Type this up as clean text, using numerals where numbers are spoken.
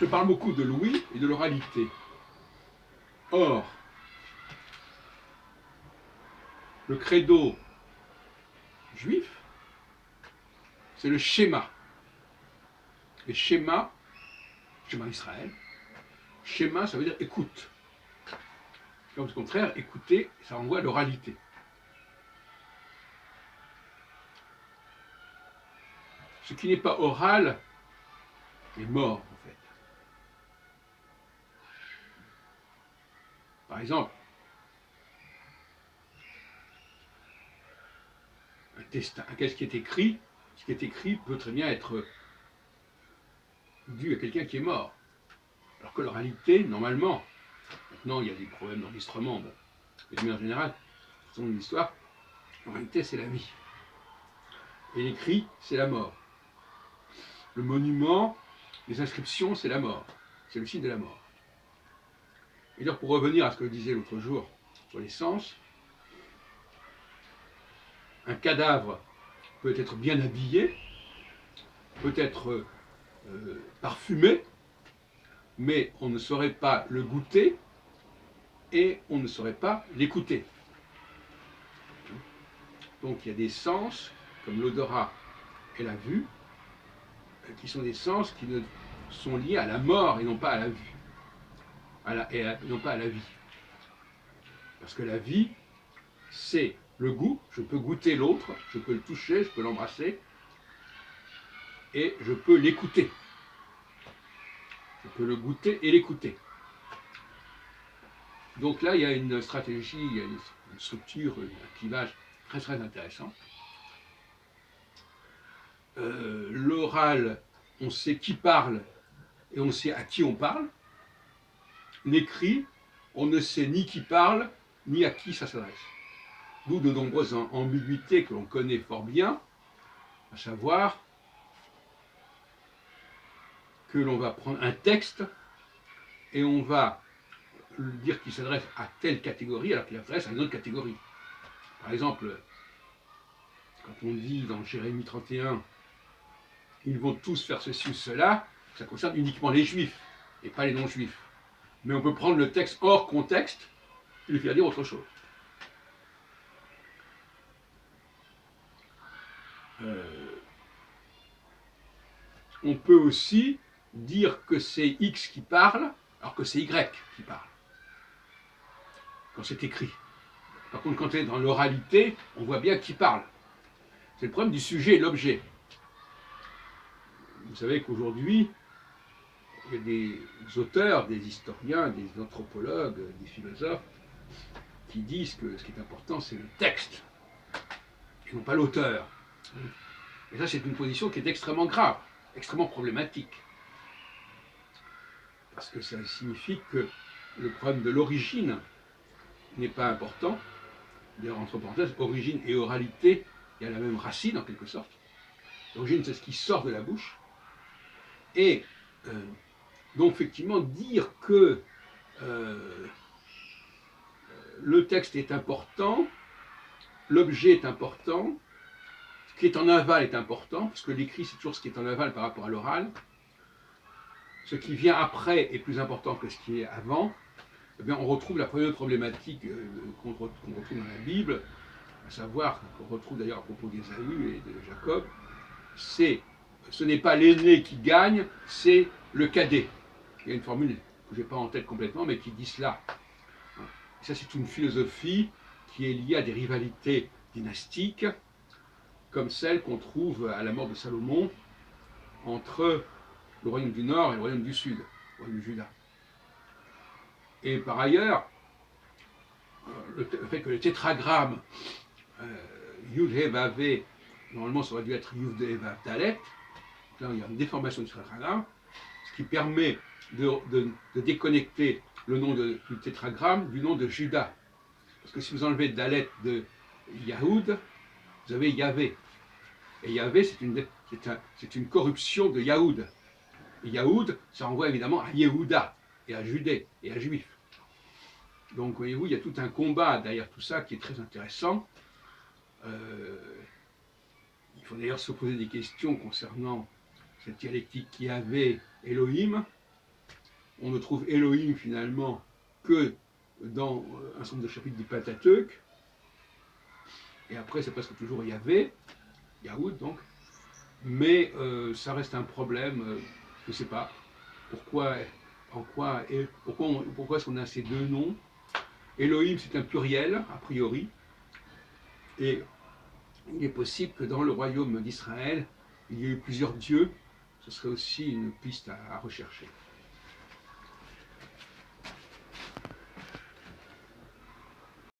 Je parle beaucoup de l'ouïe et de l'oralité. Or, le credo juif, c'est le schéma. Et schéma Israël, schéma, ça veut dire écoute. Au contraire, écouter, ça renvoie à l'oralité. Ce qui n'est pas oral est mort, en fait. Par exemple, ce qui est écrit peut très bien être dû à quelqu'un qui est mort. Alors que l'oralité, normalement, maintenant il y a des problèmes d'enregistrement, bon, mais de manière générale, c'est une histoire, l'oralité c'est la vie. Et l'écrit, c'est la mort. Le monument, les inscriptions, c'est la mort. C'est le signe de la mort. Et donc, pour revenir à ce que je disais l'autre jour sur les sens, un cadavre peut être bien habillé, peut être parfumé, mais on ne saurait pas le goûter et on ne saurait pas l'écouter. Donc il y a des sens, comme l'odorat et la vue, qui sont des sens qui ne sont liés à la mort et non pas à la vue, non pas à la vie. Parce que la vie, c'est le goût, je peux goûter l'autre, je peux le toucher, je peux l'embrasser, et je peux l'écouter. Je peux le goûter et l'écouter. Donc là, il y a une stratégie, il y a une structure, un clivage très très intéressant. L'oral, on sait qui parle et on sait à qui on parle. L'écrit, on ne sait ni qui parle, ni à qui ça s'adresse. D'où de nombreuses ambiguïtés que l'on connaît fort bien, à savoir que l'on va prendre un texte et on va dire qu'il s'adresse à telle catégorie alors qu'il s'adresse à une autre catégorie. Par exemple, quand on dit dans Jérémie 31, ils vont tous faire ceci ou cela, ça concerne uniquement les juifs et pas les non-juifs. Mais on peut prendre le texte hors contexte et lui faire dire autre chose. On peut aussi dire que c'est X qui parle, alors que c'est Y qui parle, quand c'est écrit. Par contre, quand on est dans l'oralité, on voit bien qui parle. C'est le problème du sujet et l'objet. Vous savez qu'aujourd'hui, il y a des auteurs, des historiens, des anthropologues, des philosophes qui disent que ce qui est important, c'est le texte, et non pas l'auteur. Et ça, c'est une position qui est extrêmement grave, extrêmement problématique. Parce que ça signifie que le problème de l'origine n'est pas important. D'ailleurs, entre parenthèses, origine et oralité, il y a la même racine en quelque sorte. L'origine, c'est ce qui sort de la bouche. Et donc, effectivement, dire que le texte est important, l'objet est important, ce qui est en aval est important, parce que l'écrit, c'est toujours ce qui est en aval par rapport à l'oral. Ce qui vient après est plus important que ce qui est avant. Eh bien, on retrouve la première problématique qu'on retrouve dans la Bible, à savoir, qu'on retrouve d'ailleurs à propos d'Ésaü et de Jacob, ce n'est pas l'aîné qui gagne, c'est le cadet. Il y a une formule que je n'ai pas en tête complètement, mais qui dit cela. Et ça, c'est une philosophie qui est liée à des rivalités dynastiques, comme celle qu'on trouve à la mort de Salomon entre le royaume du Nord et le royaume du Sud, le royaume de Juda. Et par ailleurs, le fait que le tétragramme Yud He Vav He, normalement ça aurait dû être Yud He Vav Dalet, là il y a une déformation du tétragramme, ce qui permet de déconnecter le nom du tétragramme du nom de Juda. Parce que si vous enlevez Dalet de Yahoud, vous avez Yahvé. Et Yahvé, c'est une corruption de Yahoud. Et Yahoud, ça renvoie évidemment à Yehuda, et à Judée, et à Juif. Donc, voyez-vous, il y a tout un combat derrière tout ça qui est très intéressant. Il faut d'ailleurs se poser des questions concernant cette dialectique qui avait Elohim, on ne trouve Elohim finalement que dans un certain nombre de chapitres du Pentateuque, et après c'est presque toujours Yahvé, Yahoud donc, mais ça reste un problème, je ne sais pas, pourquoi est-ce qu'on a ces deux noms. Elohim c'est un pluriel, a priori, et il est possible que dans le royaume d'Israël, il y ait eu plusieurs dieux, ce serait aussi une piste à rechercher.